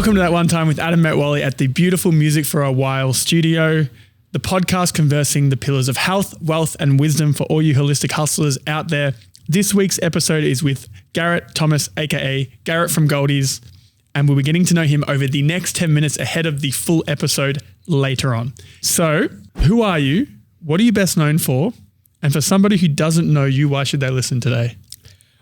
Welcome to That One Time with Adam Metwally at the beautiful Music for a While studio, the podcast conversing the pillars of health, wealth, and wisdom for all you holistic hustlers out there. This week's episode is with Garrett Thomas, aka Garrett From Goldies, and we'll be getting to know him over the next 10 minutes ahead of the full episode later on. So, who are you? What are you best known for? And for somebody who doesn't know you, why should they listen today?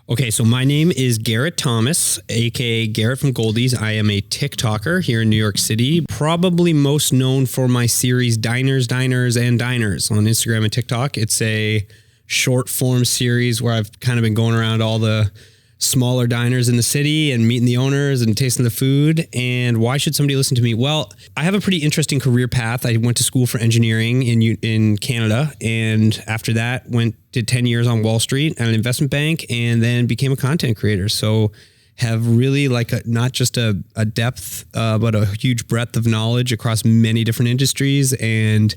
Okay, so my name is Garrett Thomas, aka Garrett From Goldies. I am a TikToker here in New York City, probably most known for my series Diners, Diners, and Diners on Instagram and TikTok. It's a short form series where I've kind of been going around all the smaller diners in the city and meeting the owners and tasting the food. And why should somebody listen to me? Well, I have a pretty interesting career path. I went to school for engineering in Canada, and after that did 10 years on Wall Street at an investment bank, and then became a content creator. So have really not just a depth, but a huge breadth of knowledge across many different industries. And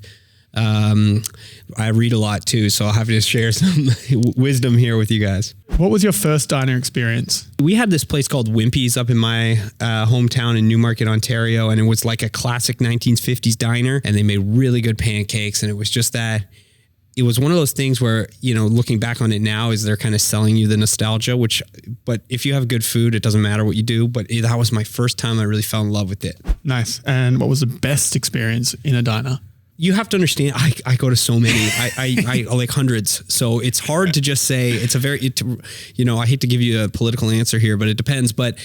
I read a lot too, so I'll have to share some wisdom here with you guys. What was your first diner experience? We had this place called Wimpy's up in my hometown in Newmarket, Ontario, and it was like a classic 1950s diner, and they made really good pancakes, and it was just that. It was one of those things where, looking back on it now, is they're kind of selling you the nostalgia, but if you have good food, it doesn't matter what you do. But that was my first time I really fell in love with it. Nice. And what was the best experience in a diner? You have to understand, I go to so many, I like hundreds. So it's hard to just say I hate to give you a political answer here, but it depends. But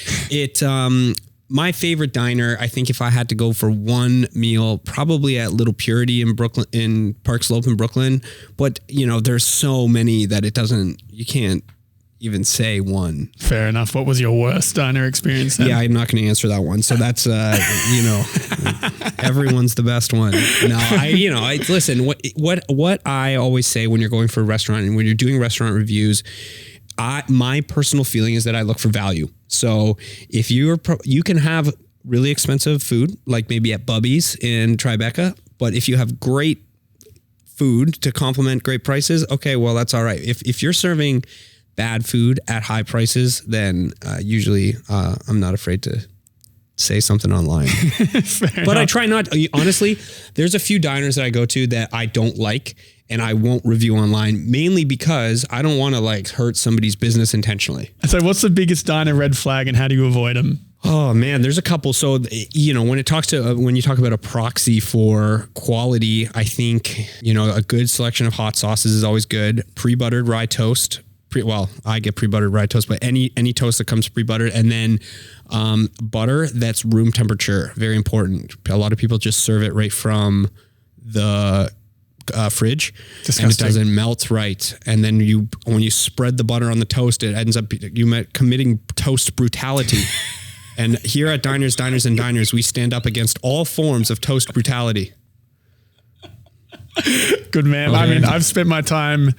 my favorite diner, I think if I had to go for one meal, probably at Little Purity in Brooklyn, in Park Slope in Brooklyn. But there's so many that you can't even say one. Fair enough. What was your worst diner experience then? Yeah, I'm not going to answer that one. So that's, everyone's the best one. No, listen, what I always say when you're going for a restaurant and when you're doing restaurant reviews, my personal feeling is that I look for value. So if you can have really expensive food, like maybe at Bubby's in Tribeca, but if you have great food to complement great prices, okay, well, that's all right. If you're serving bad food at high prices, then usually I'm not afraid to say something online. But I try not, honestly, there's a few diners that I go to that I don't like and I won't review online, mainly because I don't want to hurt somebody's business intentionally. So what's the biggest diner red flag and how do you avoid them? Oh man, there's a couple. So, when you talk about a proxy for quality, I think, a good selection of hot sauces is always good. Pre-buttered rye toast. I get pre-buttered rye toast, but any toast that comes pre-buttered, and then butter that's room temperature, very important. A lot of people just serve it right from the fridge. Disgusting. And it doesn't melt right. And then when you spread the butter on the toast, it ends up committing toast brutality. And here at Diners, Diners, and Diners, we stand up against all forms of toast brutality. Good man. Okay. I mean, I've spent my time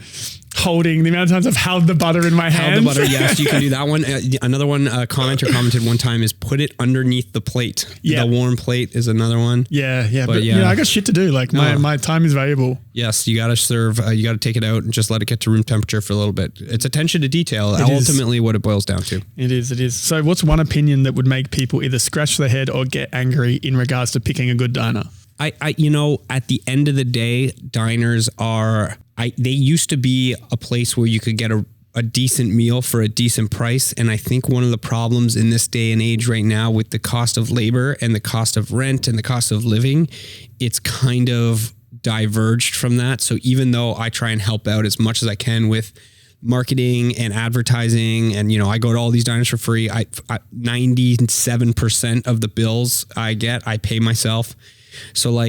holding the amount of times I've held the butter in my hands. Held the butter, yes, you can do that one. Another one, commenter commented one time, is put it underneath the plate. Yeah. The warm plate is another one. Yeah. But I got shit to do. My time is valuable. Yes, you got to serve, you got to take it out and just let it get to room temperature for a little bit. It's attention to detail, ultimately what it boils down to. It is. So what's one opinion that would make people either scratch their head or get angry in regards to picking a good diner? At the end of the day, diners they used to be a place where you could get a decent meal for a decent price. And I think one of the problems in this day and age right now with the cost of labor and the cost of rent and the cost of living, it's kind of diverged from that. So even though I try and help out as much as I can with marketing and advertising, and I go to all these diners for free, 97% of the bills I get, I pay myself. So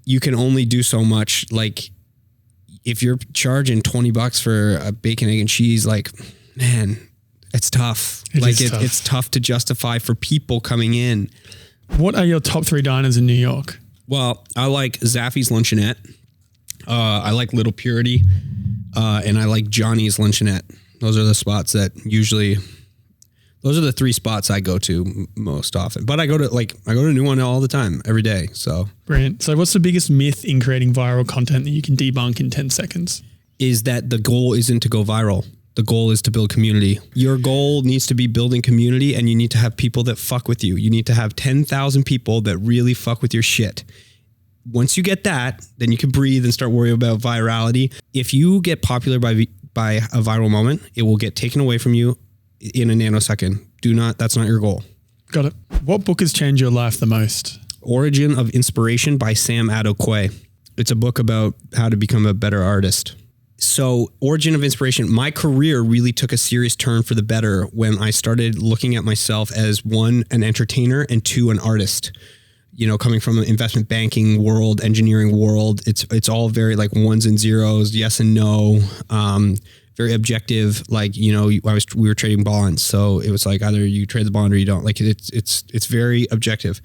you can only do so much. If you're charging $20 for a bacon, egg, and cheese, man, it's tough. It's tough to justify for people coming in. What are your top 3 diners in New York? Well, I like Zaffy's Luncheonette. I like Little Purity. And I like Johnny's Luncheonette. Those are the spots that those are the 3 spots I go to most often. But I go to a new one all the time, every day. So brilliant. So what's the biggest myth in creating viral content that you can debunk in 10 seconds? Is that the goal isn't to go viral. The goal is to build community. Your goal needs to be building community, and you need to have people that fuck with you. You need to have 10,000 people that really fuck with your shit. Once you get that, then you can breathe and start worrying about virality. If you get popular by a viral moment, it will get taken away from you in a nanosecond. That's not your goal. Got it. What book has changed your life the most? Origin of Inspiration by Sam Addo-Quay. It's a book about how to become a better artist. So Origin of Inspiration, my career really took a serious turn for the better when I started looking at myself as one, an entertainer, and two, an artist. You know, coming from an investment banking world, engineering world, it's all very like ones and zeros, yes and no, very objective. Like, you know, we were trading bonds, so it was like either you trade the bond or you don't. Like it's very objective.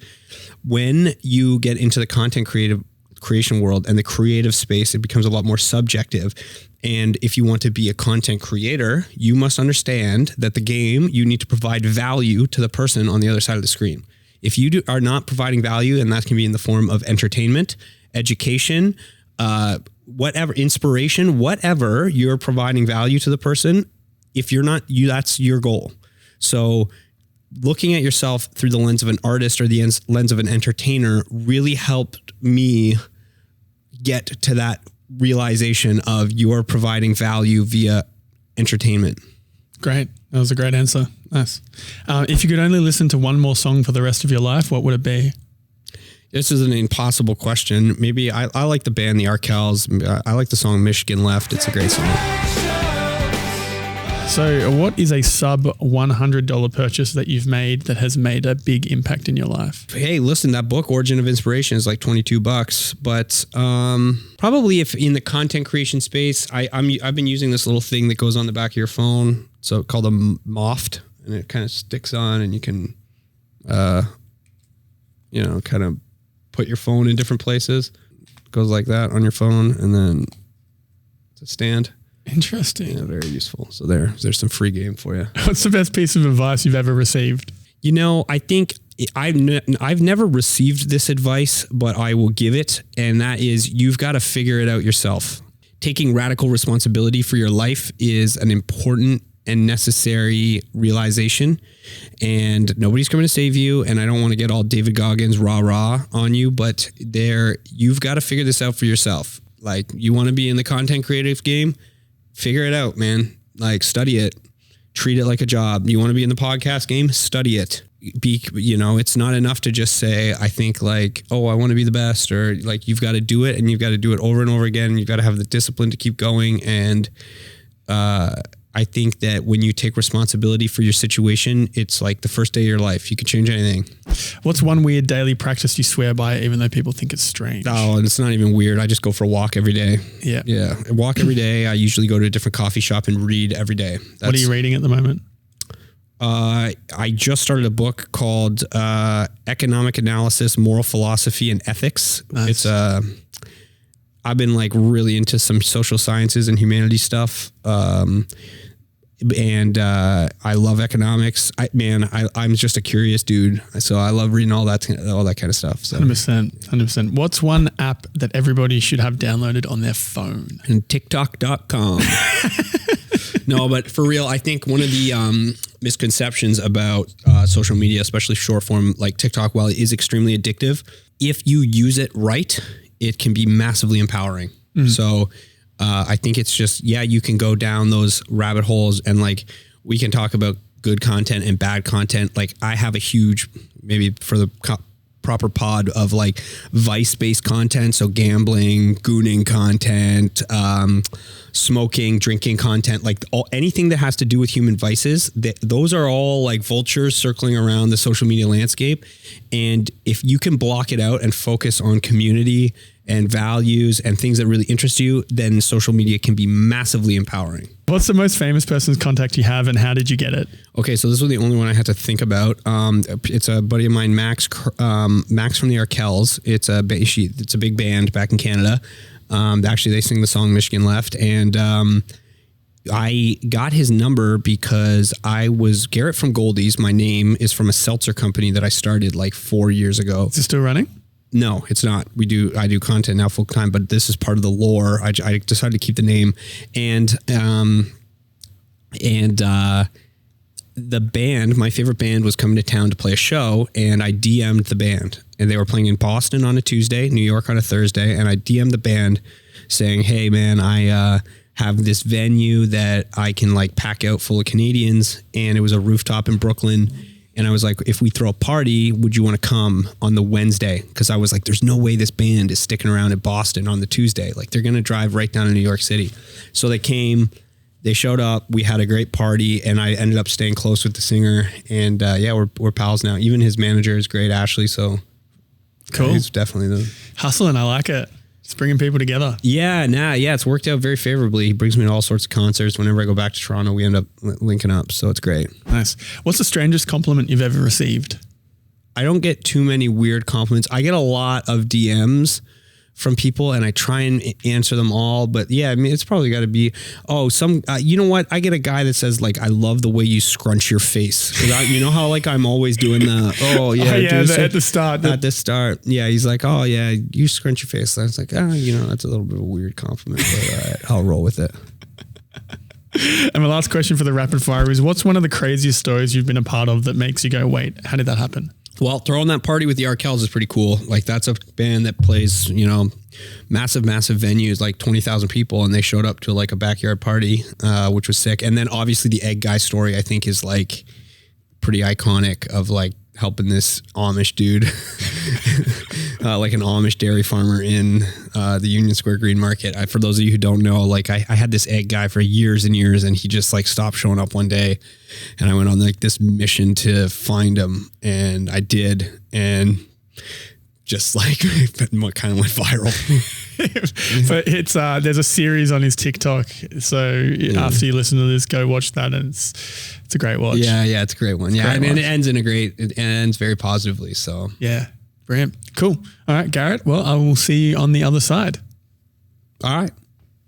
When you get into the content creation world and the creative space, it becomes a lot more subjective. And if you want to be a content creator, you must understand that the game, you need to provide value to the person on the other side of the screen. If you are not providing value, and that can be in the form of entertainment, education, whatever, inspiration, whatever, you're providing value to the person. If you're not, that's your goal. So looking at yourself through the lens of an artist or the lens of an entertainer really helped me get to that realization of you're providing value via entertainment. Great. That was a great answer. Nice. If you could only listen to one more song for the rest of your life, what would it be? This is an impossible question. Maybe I like the band, the Arkells. I like the song Michigan Left. It's a great song. So what is a sub $100 purchase that you've made that has made a big impact in your life? Hey, listen, that book, Origin of Inspiration, is like $22, but probably if in the content creation space, I've been using this little thing that goes on the back of your phone. So called a Moft, and it kind of sticks on, and you can, kind of put your phone in different places. It goes like that on your phone, and then it's a stand. Interesting. Yeah, very useful. So there's some free game for you. What's the best piece of advice you've ever received? You know, I think I've never received this advice, but I will give it. And that is, you've got to figure it out yourself. Taking radical responsibility for your life is an important and necessary realization, and nobody's coming to save you. And I don't want to get all David Goggins rah on you, but you've got to figure this out for yourself. Like, you want to be in the content creative game, figure it out, man. Like, study it, treat it like a job. You want to be in the podcast game, study it. It's not enough to just say, I think like, oh, I want to be the best, or like, you've got to do it, and you've got to do it over and over again. You've got to have the discipline to keep going. And, I think that when you take responsibility for your situation, it's like the first day of your life. You can change anything. What's one weird daily practice you swear by, even though people think it's strange? Oh, and it's not even weird. I just go for a walk every day. Yeah. Yeah. I walk every day. I usually go to a different coffee shop and read every day. What are you reading at the moment? I just started a book called Economic Analysis, Moral Philosophy, and Ethics. Nice. I've been like really into some social sciences and humanities stuff. And I love economics. I'm just a curious dude. So I love reading all that kind of stuff. So 100%. What's one app that everybody should have downloaded on their phone? And TikTok.com. No, but for real, I think one of the misconceptions about social media, especially short form like TikTok, while it is extremely addictive, if you use it right, it can be massively empowering. Mm-hmm. So I think it's just, you can go down those rabbit holes, and like, we can talk about good content and bad content. Like, I have a huge, maybe for the proper pod, of like vice-based content. So gambling, gooning content, smoking, drinking content, like anything that has to do with human vices, those are all like vultures circling around the social media landscape. And if you can block it out and focus on community and values and things that really interest you, then social media can be massively empowering. What's the most famous person's contact you have, and how did you get it? Okay, so this was the only one I had to think about. It's a buddy of mine, Max from the Arkells. It's a big band back in Canada. Actually, they sing the song Michigan Left, and I got his number because I was Garrett From Goldies. My name is from a seltzer company that I started like 4 years ago. Is it still running? No, it's not. I do content now full time, but this is part of the lore. I decided to keep the name, and And the band, my favorite band, was coming to town to play a show, and I DM'd the band. And they were playing in Boston on a Tuesday, New York on a Thursday, and I DM'd the band saying, hey, man, I have this venue that I can like pack out full of Canadians, and it was a rooftop in Brooklyn. And I was like, if we throw a party, would you want to come on the Wednesday? Because I was like, there's no way this band is sticking around in Boston on the Tuesday. Like, they're going to drive right down to New York City. So they came, they showed up, we had a great party, and I ended up staying close with the singer. And yeah, we're pals now. Even his manager is great, Ashley. So cool. He's definitely the hustling. I like it. It's bringing people together. Yeah, it's worked out very favorably. He brings me to all sorts of concerts. Whenever I go back to Toronto, we end up linking up. So it's great. Nice. What's the strangest compliment you've ever received? I don't get too many weird compliments. I get a lot of DMs from people, and I try and answer them all. But yeah, I mean, it's probably got to be, you know what? I get a guy that says like, I love the way you scrunch your face. You know how like I'm always doing the, at the start. At the start. Yeah. He's like, oh yeah, you scrunch your face. And I was like, that's a little bit of a weird compliment, but all right, I'll roll with it. And my last question for the rapid fire is, what's one of the craziest stories you've been a part of that makes you go, wait, how did that happen? Well, throwing that party with the Arkells is pretty cool. Like, that's a band that plays, massive venues, like 20,000 people, and they showed up to like a backyard party, which was sick. And then obviously the egg guy story, I think, is like pretty iconic, of like helping this Amish dude, like an Amish dairy farmer in the Union Square Green Market. For those of you who don't know, like I had this egg guy for years and years, and he just like stopped showing up one day, and I went on like this mission to find him, and I did, and just like what kind of went viral. But it's there's a series on his TikTok, so after you listen to this, go watch that, and it's a great watch. Yeah, it's a great one. Yeah, I mean, it ends very positively. So yeah, brilliant, cool. All right, Garrett. Well, I will see you on the other side. All right.